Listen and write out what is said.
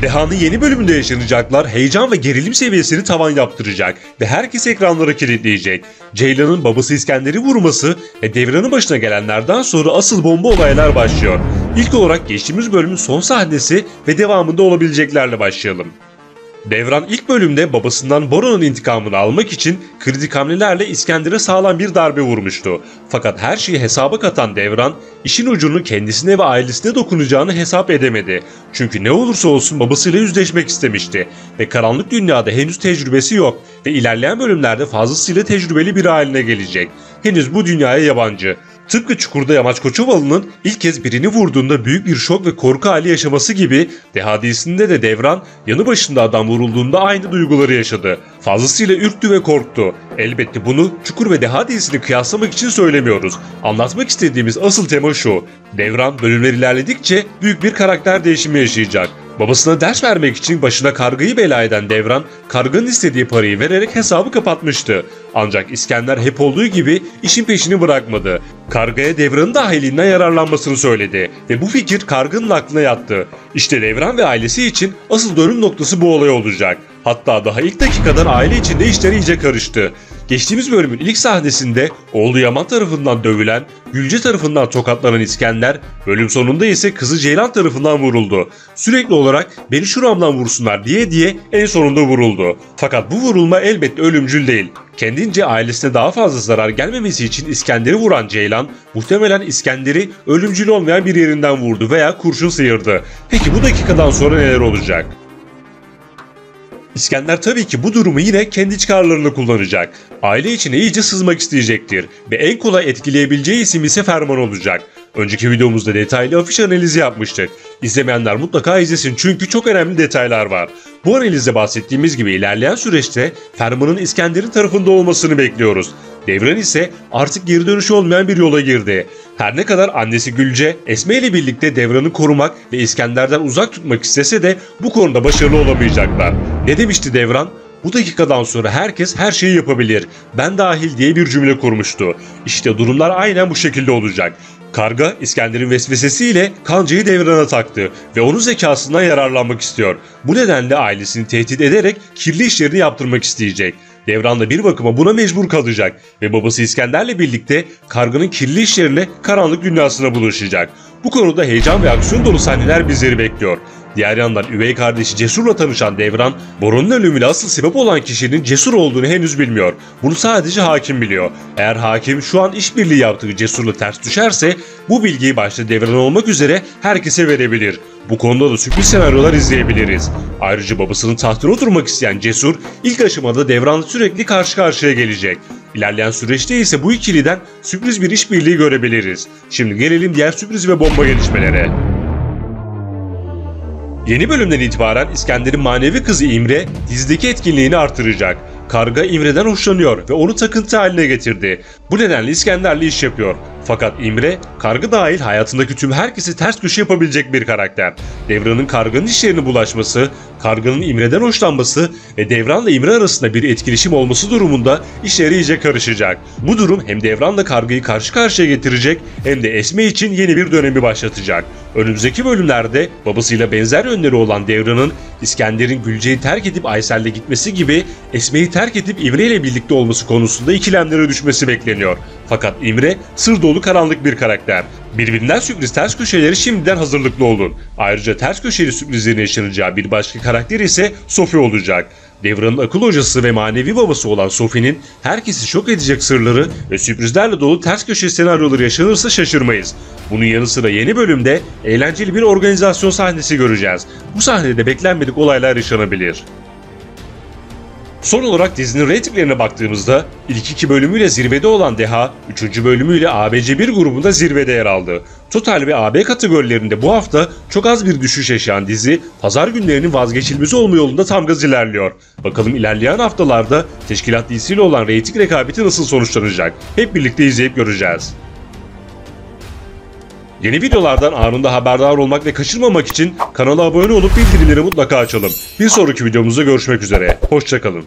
Deha'nın yeni bölümünde yaşanacaklar heyecan ve gerilim seviyesini tavan yaptıracak ve herkes ekranlara kilitleyecek. Ceylan'ın babası İskender'i vurması ve devranın başına gelenlerden sonra asıl bomba olaylar başlıyor. İlk olarak geçtiğimiz bölümün son sahnesi ve devamında olabileceklerle başlayalım. Devran ilk bölümde babasından Boron'un intikamını almak için kritik hamlelerle İskender'e sağlam bir darbe vurmuştu. Fakat her şeyi hesaba katan Devran, işin ucunun kendisine ve ailesine dokunacağını hesap edemedi. Çünkü ne olursa olsun babasıyla yüzleşmek istemişti ve karanlık dünyada henüz tecrübesi yok ve ilerleyen bölümlerde fazlasıyla tecrübeli bir haline gelecek. Henüz bu dünyaya yabancı. Tıpkı Çukur'da Yamaç Koçovalı'nın ilk kez birini vurduğunda büyük bir şok ve korku hali yaşaması gibi Deha dizisinde de Devran yanı başında adam vurulduğunda aynı duyguları yaşadı. Fazlasıyla ürktü ve korktu. Elbette bunu Çukur ve Deha dizisini kıyaslamak için söylemiyoruz. Anlatmak istediğimiz asıl tema şu: Devran bölümler ilerledikçe büyük bir karakter değişimi yaşayacak. Babasına ders vermek için başına kargayı bela eden Devran, karganın istediği parayı vererek hesabı kapatmıştı. Ancak İskender hep olduğu gibi işin peşini bırakmadı. Kargaya Devran'ın dahilinden yararlanmasını söyledi ve bu fikir karganın aklına yattı. İşte Devran ve ailesi için asıl dönüm noktası bu olay olacak. Hatta daha ilk dakikadan aile içinde işler iyice karıştı. Geçtiğimiz bölümün ilk sahnesinde oğlu Yaman tarafından dövülen, Gülce tarafından tokatlanan İskender, bölüm sonunda ise kızı Ceylan tarafından vuruldu. Sürekli olarak beni şuramdan vursunlar diye en sonunda vuruldu. Fakat bu vurulma elbette ölümcül değil. Kendince ailesine daha fazla zarar gelmemesi için İskender'i vuran Ceylan, muhtemelen İskender'i ölümcül olmayan bir yerinden vurdu veya kurşun sıyırdı. Peki bu dakikadan sonra neler olacak? İskender tabii ki bu durumu yine kendi çıkarlarını kullanacak. Aile içine iyice sızmak isteyecektir ve en kolay etkileyebileceği isim ise Ferman olacak. Önceki videomuzda detaylı afiş analizi yapmıştık. İzlemeyenler mutlaka izlesin çünkü çok önemli detaylar var. Bu analizde bahsettiğimiz gibi ilerleyen süreçte Ferman'ın İskender'in tarafında olmasını bekliyoruz. Devran ise artık geri dönüşü olmayan bir yola girdi. Her ne kadar annesi Gülce, Esme ile birlikte Devran'ı korumak ve İskender'den uzak tutmak istese de bu konuda başarılı olamayacaklar. Ne demişti Devran? Bu dakikadan sonra herkes her şeyi yapabilir, ben dahil diye bir cümle kurmuştu. İşte durumlar aynen bu şekilde olacak. Karga, İskender'in vesvesesiyle kancayı Devran'a taktı ve onun zekasından yararlanmak istiyor. Bu nedenle ailesini tehdit ederek kirli işlerini yaptırmak isteyecek. Devran da bir bakıma buna mecbur kalacak ve babası İskender'le birlikte Karga'nın kirli işlerine karanlık dünyasına bulaşacak. Bu konuda heyecan ve aksiyon dolu sahneler bizleri bekliyor. Diğer yandan üvey kardeşi Cesur'la tanışan Devran, Boron'un ölümüne asıl sebep olan kişinin Cesur olduğunu henüz bilmiyor. Bunu sadece hakim biliyor. Eğer hakim şu an işbirliği yaptığı Cesur'la ters düşerse bu bilgiyi başta Devran olmak üzere herkese verebilir. Bu konuda da sürpriz senaryolar izleyebiliriz. Ayrıca babasının tahtına oturmak isteyen Cesur ilk aşamada Devran'la sürekli karşı karşıya gelecek. İlerleyen süreçte ise bu ikiliden sürpriz bir işbirliği görebiliriz. Şimdi gelelim diğer sürpriz ve bomba gelişmelere. Yeni bölümden itibaren İskender'in manevi kızı İmre dizideki etkinliğini artıracak. Karga İmre'den hoşlanıyor ve onu takıntı haline getirdi. Bu nedenle İskender'le iş yapıyor. Fakat İmre, Karga dahil hayatındaki tüm herkesi ters köşe yapabilecek bir karakter. Devran'ın Karga'nın işlerine bulaşması, Karga'nın İmre'den hoşlanması ve Devran'la İmre arasında bir etkileşim olması durumunda işleri iyice karışacak. Bu durum hem Devran'la Karga'yı karşı karşıya getirecek hem de Esme için yeni bir dönemi başlatacak. Önümüzdeki bölümlerde babasıyla benzer yönleri olan Devran'ın İskender'in Gülce'yi terk edip Aysel'le gitmesi gibi Esme'yi terk edip İmre ile birlikte olması konusunda ikilemlere düşmesi bekleniyor. Fakat İmre sır dolu karanlık bir karakter. Birbirinden sürpriz ters köşeleri şimdiden hazırlıklı olun. Ayrıca ters köşeli sürprizlerin yaşanacağı bir başka karakter ise Sophie olacak. Devran'ın akıl hocası ve manevi babası olan Sophie'nin herkesi şok edecek sırları ve sürprizlerle dolu ters köşe senaryoları yaşanırsa şaşırmayız. Bunun yanı sıra yeni bölümde eğlenceli bir organizasyon sahnesi göreceğiz. Bu sahnede beklenmedik olaylar yaşanabilir. Son olarak dizinin reytinglerine baktığımızda ilk iki bölümüyle zirvede olan Deha, 3. bölümüyle ABC1 grubunda zirvede yer aldı. Total ve AB kategorilerinde bu hafta çok az bir düşüş yaşayan dizi, pazar günlerinin vazgeçilmezi olma yolunda tam gaz ilerliyor. Bakalım ilerleyen haftalarda teşkilat dizisiyle olan reyting rekabeti nasıl sonuçlanacak? Hep birlikte izleyip göreceğiz. Yeni videolardan anında haberdar olmak ve kaçırmamak için kanala abone olup bildirimleri mutlaka açalım. Bir sonraki videomuzda görüşmek üzere. Hoşça kalın.